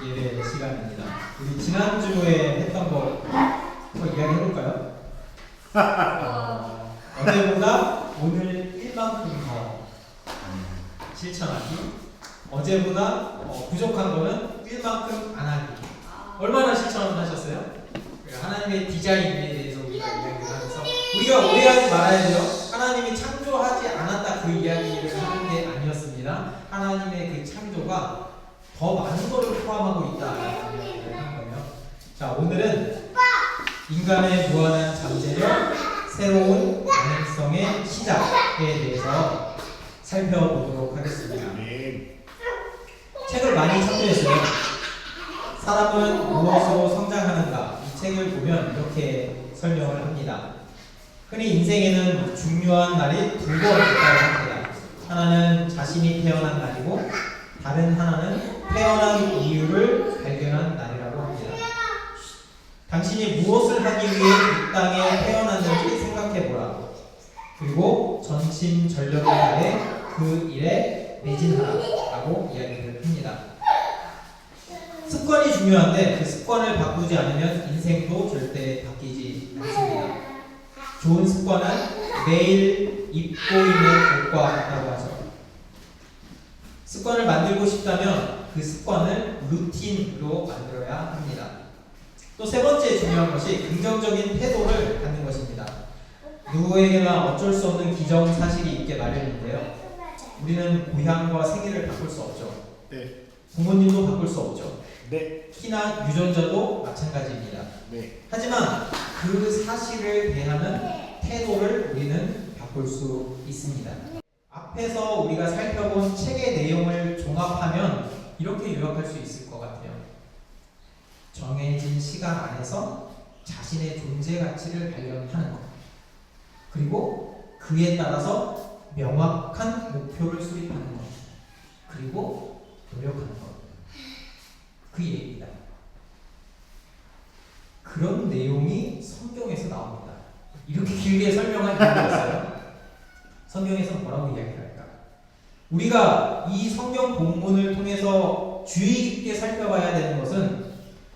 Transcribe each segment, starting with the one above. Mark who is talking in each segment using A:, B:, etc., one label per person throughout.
A: 예배 시간입니다. 우리 지난주에 했던 거 한번 이야기 해볼까요? 어제보다 오늘 1만큼 더 실천하기, 어제보다 부족한 거는 1만큼 안 하기. 얼마나 실천하셨어요? 하나님의 디자인에 대해서 우리가 이야기를 하면서 우리가 오해하지 말아야 돼요. 하나님이 창조하지 않았다 그 이야기를 하는 게 아니었습니다. 하나님의 그 창조가 더 많은 것을 포함하고 있다라는 이야기를 한 거예요. 자, 오늘은 인간의 무한한 잠재력, 새로운 가능성의 시작에 대해서 살펴보도록 하겠습니다. 책을 많이 참조했어요. 사람은 무엇으로 성장하는가? 이 책을 보면 이렇게 설명을 합니다. 흔히 인생에는 중요한 날이 두 번 있다고 합니다. 하나는 자신이 태어난 날이고 다른 하나는 태어난 이유를 발견한 날이라고 합니다. 당신이 무엇을 하기 위해 이 땅에 태어났는지 생각해보라. 그리고 전심전력을 다해 그 일에 매진하라고 이야기를 합니다. 습관이 중요한데 그 습관을 바꾸지 않으면 인생도 절대 바뀌지 않습니다. 좋은 습관은 매일 입고 있는 옷과 같다고 하죠. 습관을 만들고 싶다면 그 습관을 루틴으로 만들어야 합니다. 또 세 번째 중요한 것이 긍정적인 태도를 갖는 것입니다. 누구에게나 어쩔 수 없는 기정사실이 있게 마련인데요. 우리는 고향과 생일을 바꿀 수 없죠.
B: 네.
A: 부모님도 바꿀 수 없죠.
B: 네.
A: 키나 유전자도 마찬가지입니다.
B: 네.
A: 하지만 그 사실을 대하는 태도를 우리는 바꿀 수 있습니다. 앞에서 우리가 살펴본 책의 내용을 종합하면 이렇게 요약할 수 있을 것 같아요. 정해진 시간 안에서 자신의 존재 가치를 발견하는 것. 그리고 그에 따라서 명확한 목표를 수립하는 것. 그리고 노력하는 것. 그 얘기입니다. 그런 내용이 성경에서 나옵니다. 이렇게 길게 설명한 이유가 있어요. 성경에서 뭐라고 이야기할까? 우리가 이 성경 본문을 통해서 주의 깊게 살펴봐야 되는 것은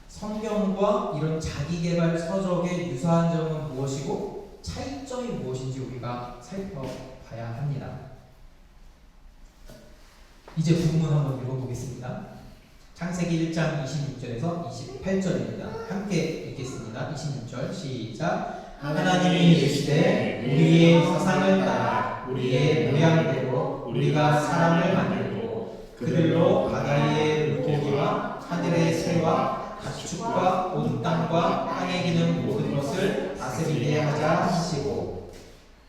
A: 성경과 이런 자기계발 서적의 유사한 점은 무엇이고 차이점이 무엇인지 우리가 살펴봐야 합니다. 이제 본문 한번 읽어보겠습니다. 창세기 1장 26절에서 28절입니다. 함께 읽겠습니다. 26절 시작. 하나님이 이르시되 우리의 사상을 따라 우리의 모양대로 우리가 사람을 만들고 그들로 바다의 물고기와 하늘의 새와 가축과 온 땅과 땅에 기는 모든 것을 다스리게 하자 하시고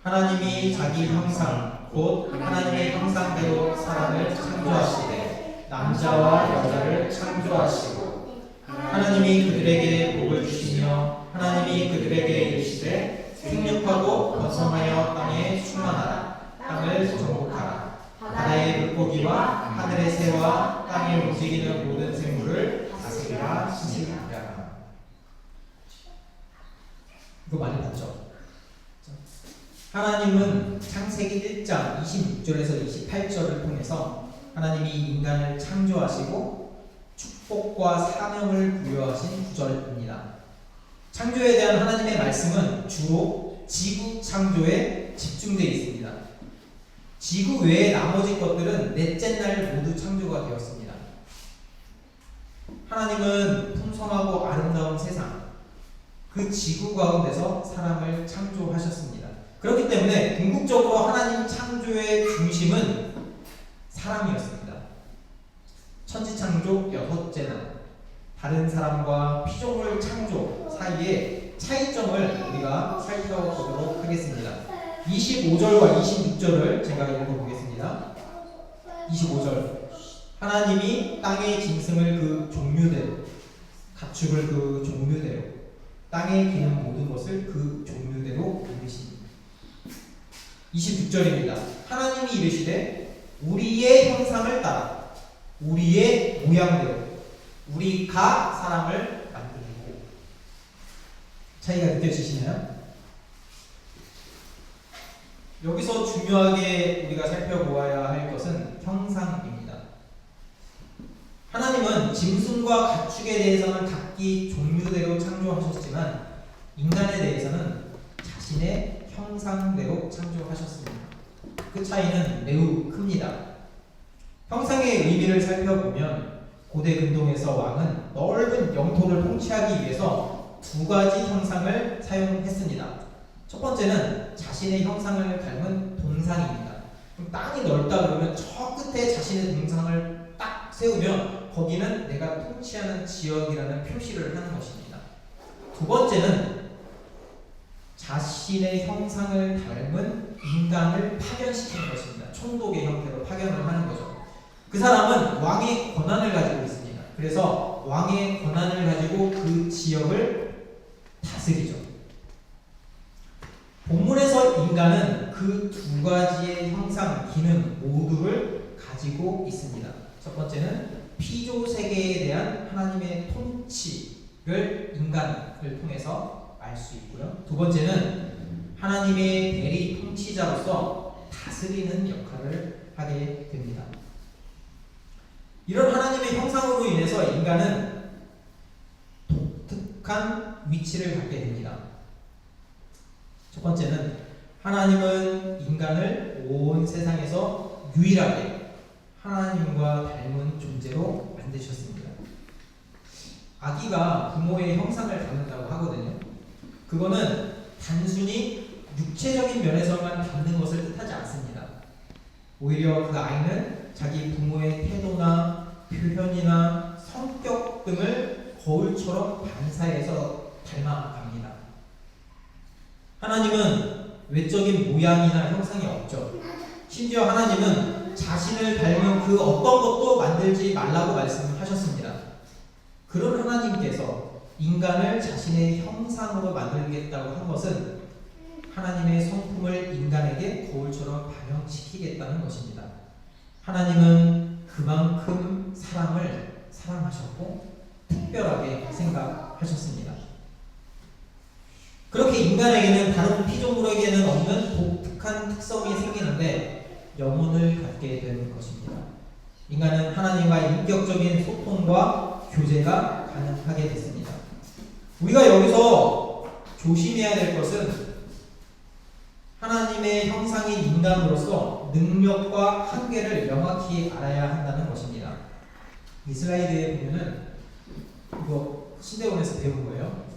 A: 하나님이 자기 형상 곧 하나님의 형상대로 사람을 창조하시되 남자와 여자를 창조하시고 하나님이 그들에게 복을 주시며 하나님이 그들에게 이르시되 생육하고 번성하여 땅에 충만하라. 땅을 정복하라. 바다의 물고기와 하늘의 새와 땅에 움직이는 모든 생물을 다스리라 하시니라. 이거 많이 봤죠? 하나님은 창세기 1장 26절에서 28절을 통해서 하나님이 인간을 창조하시고 축복과 사명을 부여하신 구절입니다. 창조에 대한 하나님의 말씀은 주로 지구 창조에 집중되어 있습니다. 지구 외의 나머지 것들은 넷째 날 모두 창조가 되었습니다. 하나님은 풍성하고 아름다운 세상, 그 지구 가운데서 사람을 창조하셨습니다. 그렇기 때문에 궁극적으로 하나님 창조의 중심은 사람이었습니다. 천지창조 여섯째 날, 다른 사람과 피조물 창조 사이의 차이점을 우리가 살펴보도록 하겠습니다. 25절과 26절을 제가 읽어보겠습니다. 25절 하나님이 땅의 짐승을 그 종류대로 가축을 그 종류대로 땅에 기는 모든 것을 그 종류대로 이르십니다. 26절입니다. 하나님이 이르시되 우리의 형상을 따라 우리의 모양대로 우리가 사람을 만들고. 차이가 느껴지시나요? 여기서 중요하게 우리가 살펴보아야 할 것은 형상입니다. 하나님은 짐승과 가축에 대해서는 각기 종류대로 창조하셨지만 인간에 대해서는 자신의 형상대로 창조하셨습니다. 그 차이는 매우 큽니다. 형상의 의미를 살펴보면 고대 근동에서 왕은 넓은 영토를 통치하기 위해서 두 가지 형상을 사용했습니다. 첫 번째는 자신의 형상을 닮은 동상입니다. 땅이 넓다 그러면 저 끝에 자신의 동상을 딱 세우면 거기는 내가 통치하는 지역이라는 표시를 하는 것입니다. 두 번째는 자신의 형상을 닮은 인간을 파견시키는 것입니다. 총독의 형태로 파견을 하는 거죠. 그 사람은 왕의 권한을 가지고 있습니다. 그래서 왕의 권한을 가지고 그 지역을 다스리죠. 본문에서 인간은 그 두 가지의 형상, 기능 모두를 가지고 있습니다. 첫 번째는 피조 세계에 대한 하나님의 통치를 인간을 통해서 알 수 있고요. 두 번째는 하나님의 대리 통치자로서 다스리는 역할을 하게 됩니다. 이런 하나님의 형상으로 인해서 인간은 독특한 위치를 갖게 됩니다. 첫 번째는 하나님은 인간을 온 세상에서 유일하게 하나님과 닮은 존재로 만드셨습니다. 아기가 부모의 형상을 닮는다고 하거든요. 그거는 단순히 육체적인 면에서만 닮는 것을 뜻하지 않습니다. 오히려 그 아이는 자기 부모의 태도나 표현이나 성격 등을 거울처럼 반사해서 닮아갑니다. 하나님은 외적인 모양이나 형상이 없죠. 심지어 하나님은 자신을 닮은 그 어떤 것도 만들지 말라고 말씀을 하셨습니다. 그런 하나님께서 인간을 자신의 형상으로 만들겠다고 한 것은 하나님의 성품을 인간에게 거울처럼 반영시키겠다는 것입니다. 하나님은 그만큼 사람을 사랑하셨고 특별하게 생각하셨습니다. 그렇게 인간에게는 다른 피조물에게는 없는 독특한 특성이 생기는데 영혼을 갖게 되는 것입니다. 인간은 하나님과 인격적인 소통과 교제가 가능하게 됐습니다. 우리가 여기서 조심해야 될 것은 하나님의 형상인 인간으로서 능력과 한계를 명확히 알아야 한다는 것입니다. 이 슬라이드에 보면은 이거 신대원에서 배운 거예요.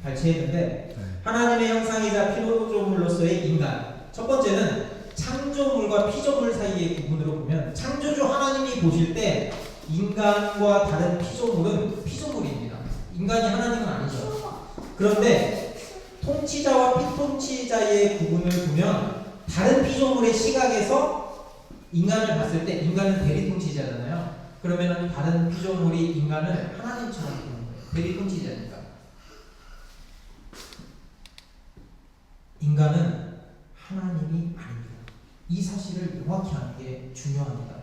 A: 발췌했는데 하나님의 형상이자 피조물로서의 인간. 첫 번째는 창조물과 피조물 사이의 구분으로 보면 창조주 하나님이 보실 때 인간과 다른 피조물은 피조물입니다. 인간이 하나님은 아니죠. 그런데 통치자와 피통치자의 구분을 보면 다른 피조물의 시각에서 인간을 봤을 때 인간은 대리통치자잖아요. 그러면 다른 피조물이 인간을 하나님처럼 보는 거예요. 대리통치자니까. 인간은 하나님이 아닙니다. 이 사실을 명확히 하는 게 중요합니다.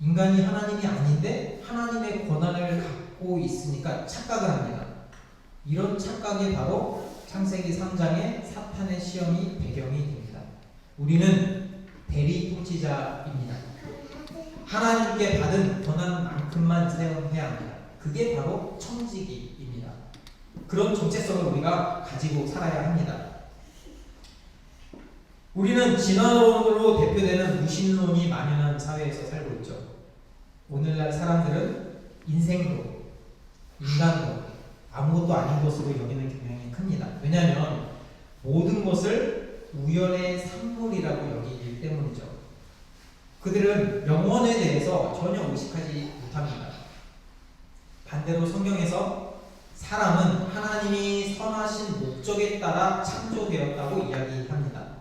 A: 인간이 하나님이 아닌데 하나님의 권한을 갖고 있으니까 착각을 합니다. 이런 착각이 바로 창세기 3장의 사탄의 시험이 배경이 됩니다. 우리는 대리 통치자입니다. 하나님께 받은 권한만큼만 사용해야 합니다. 그게 바로 청지기입니다. 그런 정체성을 우리가 가지고 살아야 합니다. 우리는 진화론으로 대표되는 무신론이 만연한 사회에서 살고 있죠. 오늘날 사람들은 인생론, 인간론, 아무것도 아닌 것으로 여기는 경향이 큽니다. 왜냐하면 모든 것을 우연의 산물이라고 여기기 때문이죠. 그들은 영원에 대해서 전혀 의식하지 못합니다. 반대로 성경에서 사람은 하나님이 선하신 목적에 따라 창조되었다고 이야기합니다.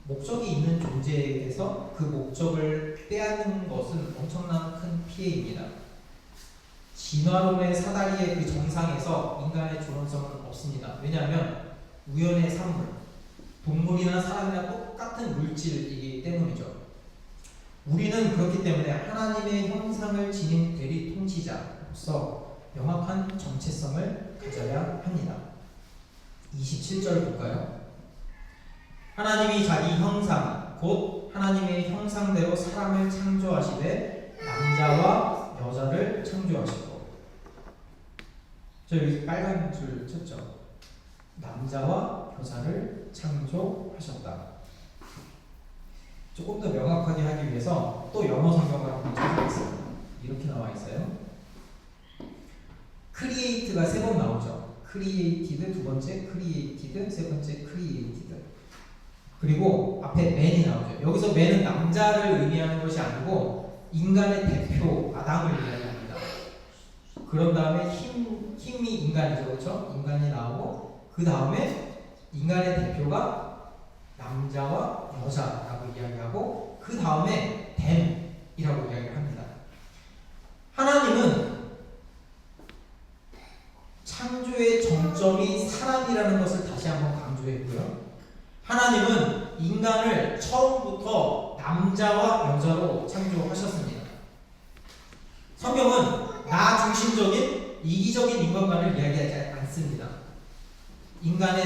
A: 목적이 있는 존재에 대해서 그 목적을 빼앗는 것은 엄청난 큰 피해입니다. 진화론의 사다리의 그 정상에서 인간의 존엄성은 없습니다. 왜냐하면 우연의 산물, 동물이나 사람이나 똑같은 물질이기 때문이죠. 우리는 그렇기 때문에 하나님의 형상을 지닌 대리 통치자로서 명확한 정체성을 가져야 합니다. 27절 볼까요? 하나님이 자기 형상 곧 하나님의 형상대로 사람을 창조하시되 저 여기 빨간 줄 쳤죠. 남자와 여자를 창조하셨다. 조금 더 명확하게 하기 위해서 또 영어 성경을 한번 찾아봤습니다. 이렇게 나와 있어요. create가 3번 나오죠. created 두 번째, created 세 번째, created. 그리고 앞에 man이 나오죠. 여기서 man은 남자를 의미하는 것이 아니고 인간의 대표 아담을 의미합니다. 그런 다음에 힘이 인간이죠, 그렇죠? 인간이 나오고 그 다음에 인간의 대표가 남자와 여자라고 이야기하고 그 다음에 them이라고 이야기를 합니다. 하나님은 창조의 정점이 사람이라는 것을 다시 한번 강조했고요. 하나님은 인간을 처음부터 남자와 여자로 창조하셨습니다. 성경은 나 중심적인 이기적인 인간관을 이야기하지 않습니다.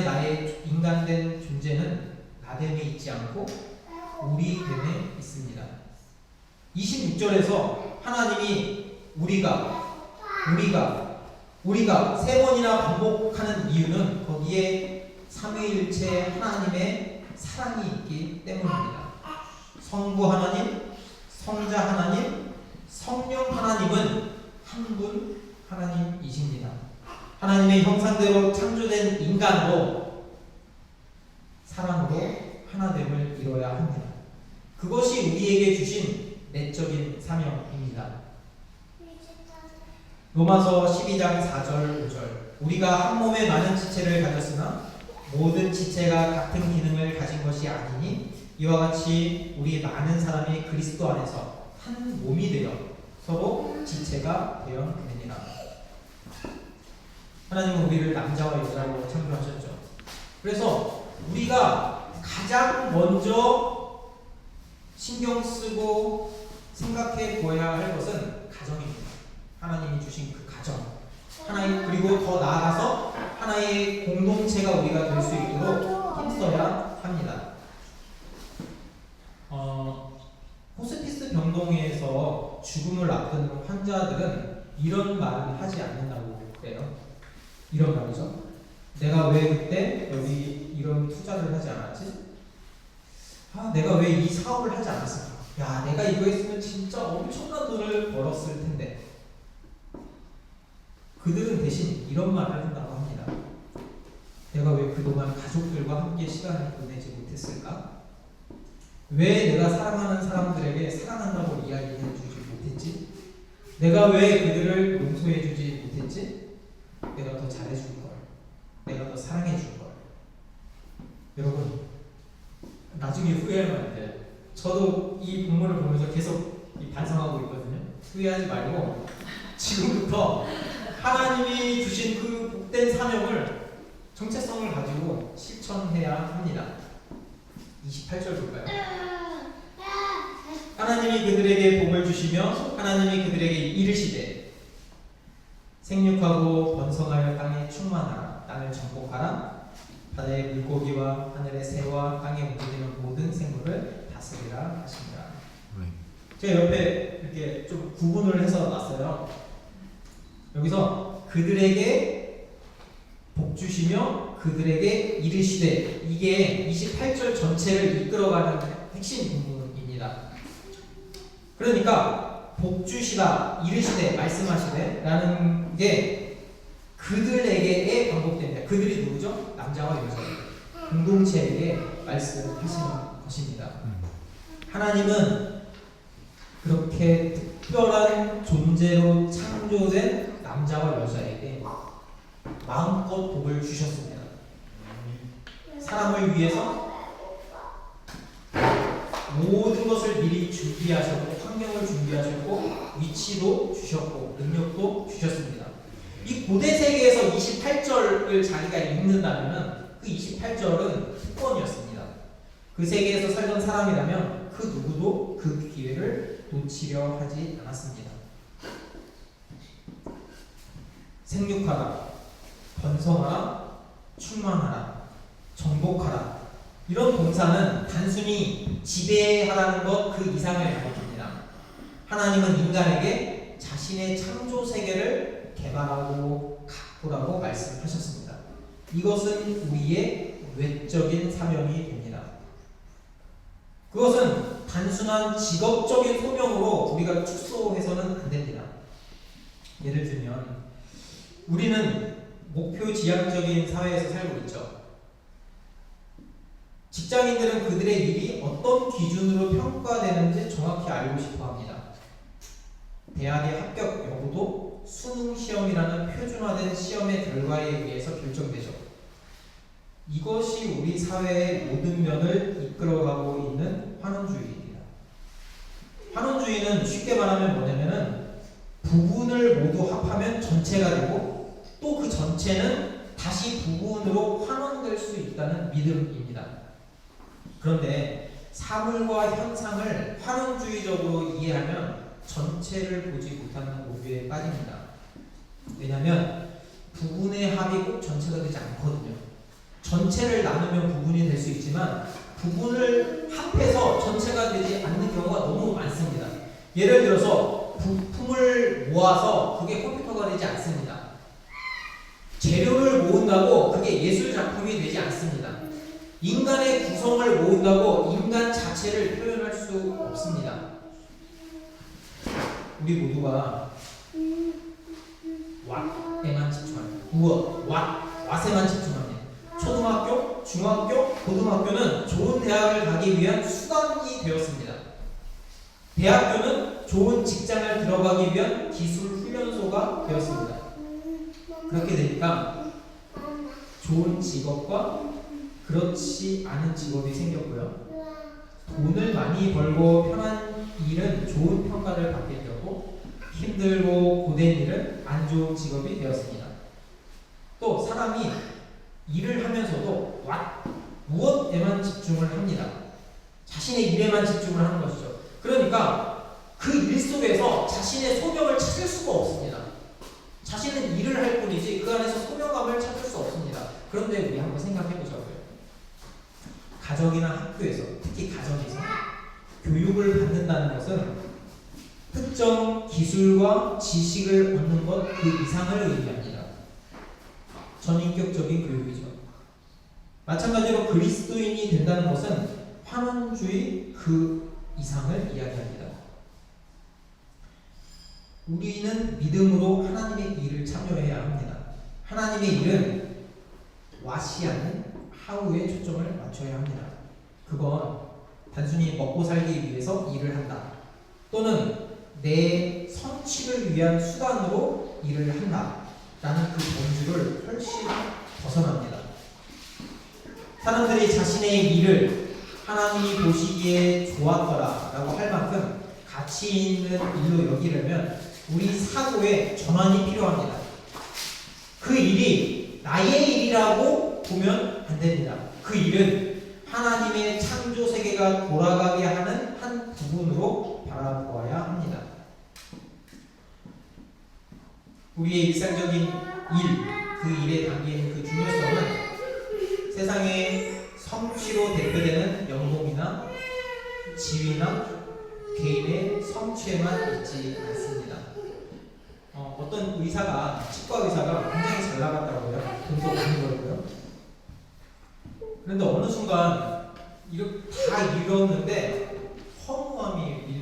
A: 나의 인간된 존재는 나됨에 있지 않고 우리됨에 있습니다. 26절에서 하나님이 우리가 3번이나 반복하는 이유는 거기에 삼위일체 하나님의 사랑이 있기 때문입니다. 성부 하나님, 성자 하나님, 성령 하나님은 한 분 하나님이십니다. 하나님의 형상대로 창조된 인간도 사랑으로 하나됨을 이뤄야 합니다. 그것이 우리에게 주신 내적인 사명입니다. 로마서 12장 4절 5절 우리가 한 몸에 많은 지체를 가졌으나 모든 지체가 같은 기능을 가진 것이 아니니 이와 같이 우리 많은 사람이 그리스도 안에서 한 몸이 되어 서로 지체가 되어내니라. 하나님은 우리를 남자와 여자로 창조하셨죠. 그래서 우리가 가장 먼저 신경 쓰고 생각해 보아야 할 것은 가정입니다. 하나님이 주신 그 가정, 그리고 더 나아가서 하나의 공동체가 우리가 될 수 있도록 힘써야 합니다. 호스피스 병동에서 죽음을 앞둔 환자들은 이런 말을 하지 않는다고 그래요. 이런 말이죠. 내가 왜 그때 여기 이런 투자를 하지 않았지? 내가 왜 이 사업을 하지 않았을까? 야, 내가 이거 했으면 진짜 엄청난 돈을 벌었을 텐데. 그들은 대신 이런 말을 한다고 합니다. 내가 왜 그동안 가족들과 함께 시간을 보내지 못했을까? 왜 내가 사랑하는 사람들에게 사랑한다고 이야기해 주지 못했지? 내가 왜 그들을 용서해 주지 못했지? 내가 더 잘해 줄 걸. 내가 더 사랑해 줄 걸. 여러분, 나중에 후회하면 안 돼요. 저도 이 본문을 보면서 계속 반성하고 있거든요. 후회하지 말고 지금부터 하나님이 주신 그 복된 사명을 정체성을 가지고 실천해야 합니다. 28절 볼까요? 하나님이 그들에게 복을 주시며 하나님이 그들에게 이르시되 생육하고 번성하여 땅에 충만하라. 땅을 정복하라. 바다의 물고기와 하늘의 새와 땅에 움직이는 모든 생물을 다스리라 하십니다. 제가 옆에 이렇게 좀 구분을 해서 놨어요. 여기서 그들에게 복 주시며 그들에게 이르시되, 이게 28절 전체를 이끌어가는 핵심 부분입니다. 그러니까 복 주시다, 이르시되, 말씀하시되 라는 게 그들에게에 반복됩니다. 그들이 누구죠? 남자와 여자 공동체에게 말씀하시는 것입니다. 하나님은 그렇게 특별한 존재로 창조된 남자와 여자에게 마음껏 복을 주셨습니다. 사람을 위해서 모든 것을 미리 준비하셨고, 환경을 준비하셨고, 위치도 주셨고, 능력도 주셨습니다. 이 고대 세계에서 28절을 자기가 읽는다면 그 28절은 특권이었습니다. 그 세계에서 살던 사람이라면 그 누구도 그 기회를 놓치려 하지 않았습니다. 생육하라, 번성하라, 충만하라, 정복하라, 이런 동사는 단순히 지배하라는 것 그 이상을 가리킵니다. 하나님은 인간에게 자신의 창조 세계를 개발하고 라고 말씀하셨습니다. 이것은 우리의 외적인 사명이 됩니다. 그것은 단순한 직업적인 소명으로 우리가 축소해서는 안 됩니다. 예를 들면 우리는 목표 지향적인 사회에서 살고 있죠. 직장인들은 그들의 일이 어떤 기준으로 평가되는지 정확히 알고 싶어 합니다. 대학의 합격 여부도 수능 시험이라는 표준화된 시험의 결과에 의해서 결정되죠. 이것이 우리 사회의 모든 면을 이끌어가고 있는 환원주의입니다. 환원주의는 쉽게 말하면 뭐냐면은 부분을 모두 합하면 전체가 되고 또 그 전체는 다시 부분으로 환원될 수 있다는 믿음입니다. 그런데 사물과 현상을 환원주의적으로 이해하면 전체를 보지 못하는 오류에 빠집니다. 왜냐하면 부분의 합이 꼭 전체가 되지 않거든요. 전체를 나누면 부분이 될 수 있지만 부분을 합해서 전체가 되지 않는 경우가 너무 많습니다. 예를 들어서 부품을 모아서 그게 컴퓨터가 되지 않습니다. 재료를 모은다고 그게 예술 작품이 되지 않습니다. 인간의 구성을 모은다고 인간 자체를 표현할 수 없습니다. 우리 모두가 왓에만 집중합니다. 무엇? 왓에만 집중합니다. 초등학교, 중학교, 고등학교는 좋은 대학을 가기 위한 수단이 되었습니다. 대학교는 좋은 직장을 들어가기 위한 기술 훈련소가 되었습니다. 그렇게 되니까 좋은 직업과 그렇지 않은 직업이 생겼고요. 돈을 많이 벌고 편한 일은 좋은 평가를 받게 되었고 힘들고 고된 일은 안 좋은 직업이 되었습니다. 또 사람이 일을 하면서도 무엇에만 집중을 합니다. 자신의 일에만 집중을 하는 것이죠. 그러니까 그 일 속에서 자신의 소명을 찾을 수가 없습니다. 자신은 일을 할 뿐이지 그 안에서 소명감을 찾을 수 없습니다. 그런데 우리 한번 생각해 보자고요. 가정이나 학교에서, 특히 가정에서 교육을 받는다는 것은 특정 기술과 지식을 얻는 것 그 이상을 의미합니다. 전인격적인 교육이죠. 마찬가지로 그리스도인이 된다는 것은 환원주의 그 이상을 이야기합니다. 우리는 믿음으로 하나님의 일을 참여해야 합니다. 하나님의 일은 왓이 아닌 하우에 초점을 맞춰야 합니다. 그건 단순히 먹고 살기 위해서 일을 한다. 또는 내 성취를 위한 수단으로 일을 한다. 라는 그 범주를 훨씬 벗어납니다. 사람들이 자신의 일을 하나님이 보시기에 좋았더라 라고 할 만큼 가치 있는 일로 여기려면 우리 사고에 전환이 필요합니다. 그 일이 나의 일이라고 보면 안 됩니다. 그 일은 하나님의 창조 세계가 돌아가게 하는 한 부분으로 바라보아야 합니다. 우리의 일상적인 일, 그 일에 담긴 그 중요성은 세상의 성취로 대표되는 연봉이나 지위나 개인의 성취에만 있지 않습니다. 어떤 의사가, 치과 의사가 굉장히 잘 나갔다고요. 돈도 많이 벌고요. 그런데 어느 순간 이렇게 다 이뤘는데 허무함이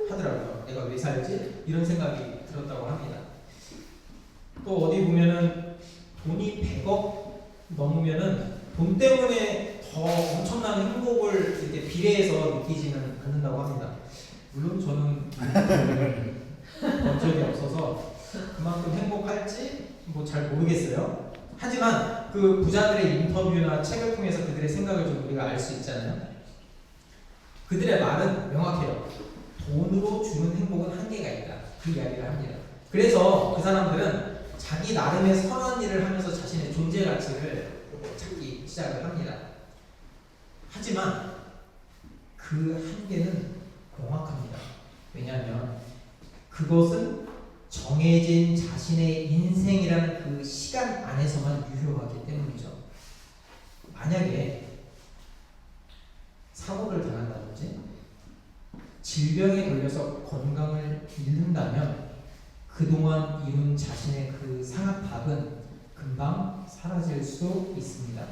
A: 하더라고요. 내가 왜 살지? 이런 생각이 들었다고 합니다. 또 어디 보면은 돈이 100억 넘으면은 돈 때문에 더 엄청난 행복을 이렇게 비례해서 느끼지는 않는다고 합니다. 물론 저는 본 적이 없어서 그만큼 행복할지 뭐 잘 모르겠어요. 하지만 그 부자들의 인터뷰나 책을 통해서 그들의 생각을 좀 우리가 알 수 있잖아요. 그들의 말은 명확해요. 돈으로 주는 행복은 한계가 있다. 그 이야기를 합니다. 그래서 그 사람들은 자기 나름의 선한 일을 하면서 자신의 존재 가치를 찾기 시작을 합니다. 하지만 그 한계는 명확합니다. 왜냐하면 그것은 정해진 자신의 인생이라는 그 시간 안에서만 유효하기 때문이죠. 만약에 사고를 당한다든지 질병에 걸려서 건강을 잃는다면 그동안 이룬 자신의 그 상합박은 금방 사라질 수 있습니다.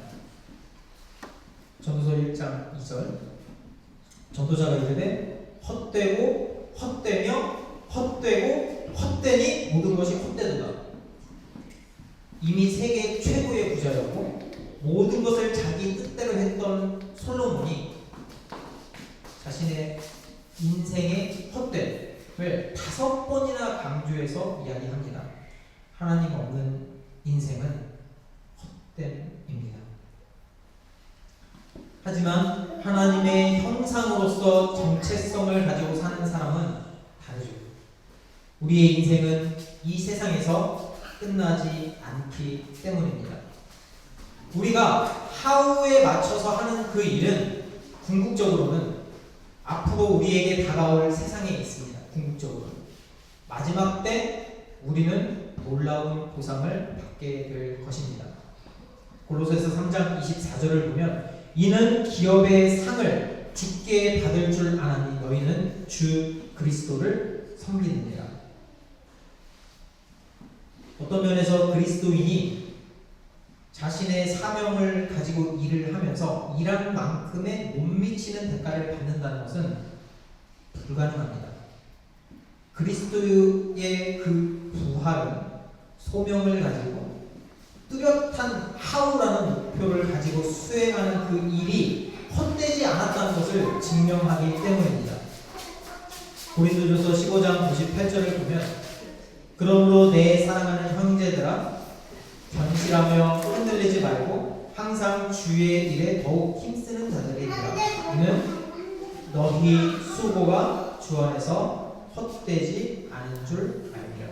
A: 전도서 1장 2절 전도자가 이르되 헛되고 헛되며 헛되고 헛되니 모든 것이 헛되도다. 이미 세계 최고의 부자였고 모든 것을 자기 뜻대로 했던 솔로몬이 자신의 인생의 헛됨을 5번이나 강조해서 이야기합니다. 하나님 없는 인생은 헛됨입니다. 하지만 하나님의 형상으로서 정체성을 가지고 사는 사람은 다르죠. 우리의 인생은 이 세상에서 끝나지 않기 때문입니다. 우리가 하우에 맞춰서 하는 그 일은 궁극적으로는 앞으로 우리에게 다가올 세상에 있습니다. 궁극적으로 마지막 때 우리는 놀라운 보상을 받게 될 것입니다. 골로새서 3장 24절을 보면 이는 기업의 상을 주께 받을 줄 아나니 너희는 주 그리스도를 섬기느니라. 어떤 면에서 그리스도인이 자신의 사명을 가지고 일을 하면서 일한 만큼의 못 미치는 대가를 받는다는 것은 불가능합니다. 그리스도의 그 부활은 소명을 가지고 뚜렷한 하우라는 목표를 가지고 수행하는 그 일이 헛되지 않았다는 것을 증명하기 때문입니다. 고린도전서 15장 98절을 보면 그러므로 내 사랑하는 형제들아 견실하며 흔들리지 말고 항상 주의 일에 더욱 힘쓰는 자들이니라. 이는 너희 수고가 주 안에서 헛되지 않은 줄 알리라.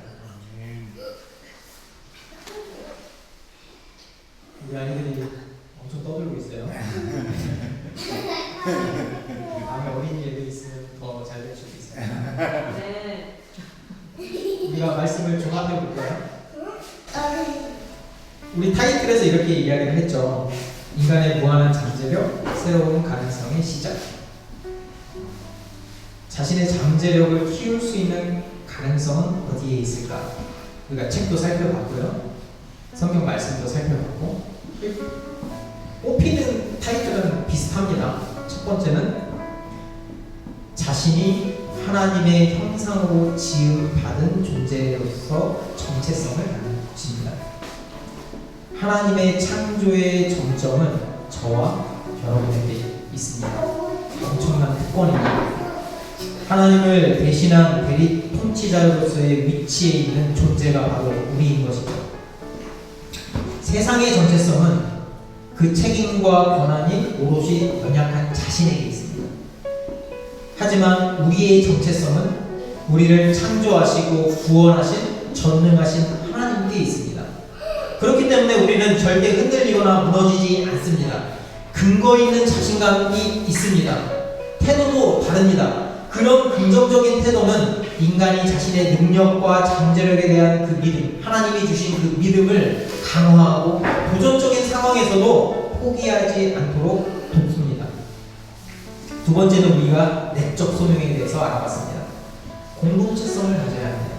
A: 우리 아이들이 엄청 떠들고 있어요. 다음에 어린이 애들 있으면 더 잘 될 수도 있어요.
B: 네.
A: 우리가 말씀을 종합해 볼까요? 우리 타이틀에서 이렇게 이야기를 했죠. 인간의 무한한 잠재력, 새로운 가능성의 시작. 자신의 잠재력을 키울 수 있는 가능성은 어디에 있을까? 우리가 책도 살펴봤고요. 성경 말씀도 살펴봤고 뽑히는 타이틀은 비슷합니다. 첫 번째는 자신이 하나님의 형상으로 지음받은 존재로서 정체성을 갖는 것입니다. 하나님의 창조의 정점은 저와 여러분에게 있습니다. 엄청난 특권입니다. 하나님을 대신한 대리 통치자로서의 위치에 있는 존재가 바로 우리인 것이죠. 세상의 정체성은 그 책임과 권한이 오롯이 연약한 자신에게 있습니다. 하지만 우리의 정체성은 우리를 창조하시고 구원하신 전능하신 하나님께 있습니다. 그렇기 때문에 우리는 절대 흔들리거나 무너지지 않습니다. 근거 있는 자신감이 있습니다. 태도도 다릅니다. 그런 긍정적인 태도는 인간이 자신의 능력과 잠재력에 대한 그 믿음, 하나님이 주신 그 믿음을 강화하고 도전적인 상황에서도 포기하지 않도록 돕습니다. 두 번째는 우리가 내적 소명에 대해서 알아봤습니다. 공동체성을 가져야 합니다.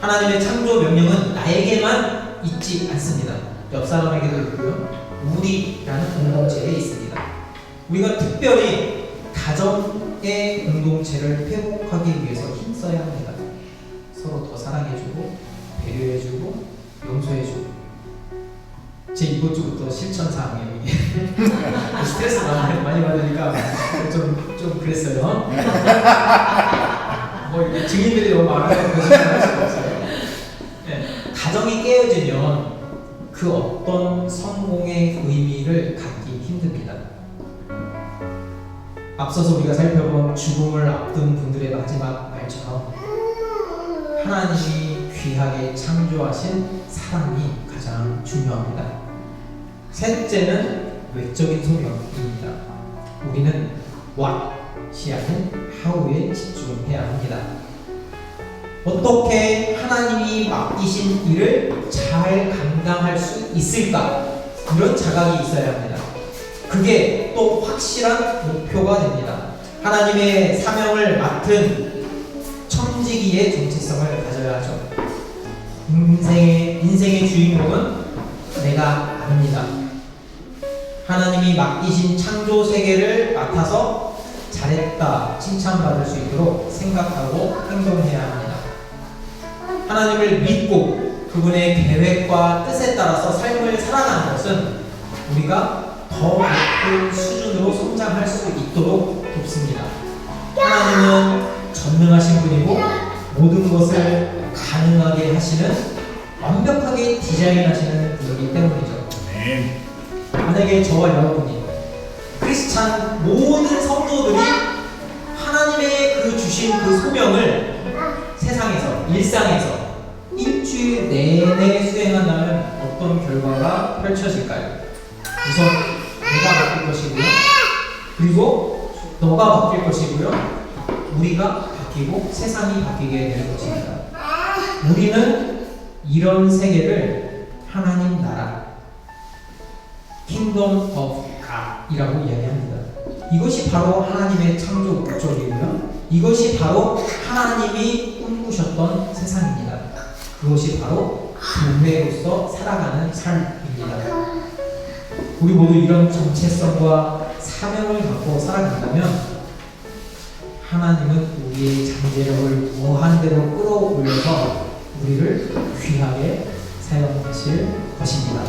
A: 하나님의 창조 명령은 나에게만 있지 않습니다. 옆 사람에게도 있고요. 우리라는 공동체에 있습니다. 우리가 특별히 가정의 공동체를 회복하기 위해서 힘써야 합니다. 서로 더 사랑해주고 배려해주고 용서해주고. 제 이번 주부터 실천사항이에요. 이게 스트레스 많이 받으니까 좀 그랬어요. 뭐 이게 증인들이 너무 많아서 그 실천할 수가 없어요. 네. 가정이 깨어지면 그 어떤 성공의 의미를 갖기 힘듭니다. 앞서서 우리가 살펴본 죽음을 앞둔 분들의 마지막 말처럼 하나님이 귀하게 창조하신 사랑이 가장 중요합니다. 셋째는 외적인 소명입니다. 우리는 what이 아닌 how에 집중해야 합니다. 어떻게 하나님이 맡기신 일을 잘 감당할 수 있을까? 이런 자각이 있어야 합니다. 그게 또 확실한 목표가 됩니다. 하나님의 사명을 맡은 청지기의 정체성을 가져야 하죠. 인생의 주인공은 내가 아닙니다. 하나님이 맡기신 창조 세계를 맡아서 잘했다 칭찬받을 수 있도록 생각하고 행동해야 합니다. 하나님을 믿고 그분의 계획과 뜻에 따라서 삶을 살아가는 것은 우리가 더 높은 수준으로 성장할 수 있도록 돕습니다. 하나님은 전능하신 분이고 모든 것을 가능하게 하시는 완벽하게 디자인하시는 분이기 때문이죠. 만약에 저와 여러분이 크리스찬 모든 성도들이 하나님의 그 주신 그 소명을 세상에서 일상에서 일주일 내내 수행한다면 어떤 결과가 펼쳐질까요? 우선 내가 바뀔 것이고요. 그리고 너가 바뀔 것이고요. 우리가 바뀌고 세상이 바뀌게 될 것입니다. 우리는 이런 세계를 하나님 나라 Kingdom of God이라고 이야기합니다. 이것이 바로 하나님의 창조 목적이고요. 이것이 바로 하나님이 꿈꾸셨던 세상입니다. 그것이 바로 교회로서 살아가는 삶입니다. 우리 모두 이런 정체성과 사명을 갖고 살아간다면 하나님은 우리의 잠재력을 무한대로 끌어올려서 우리를 귀하게 사용하실 것입니다.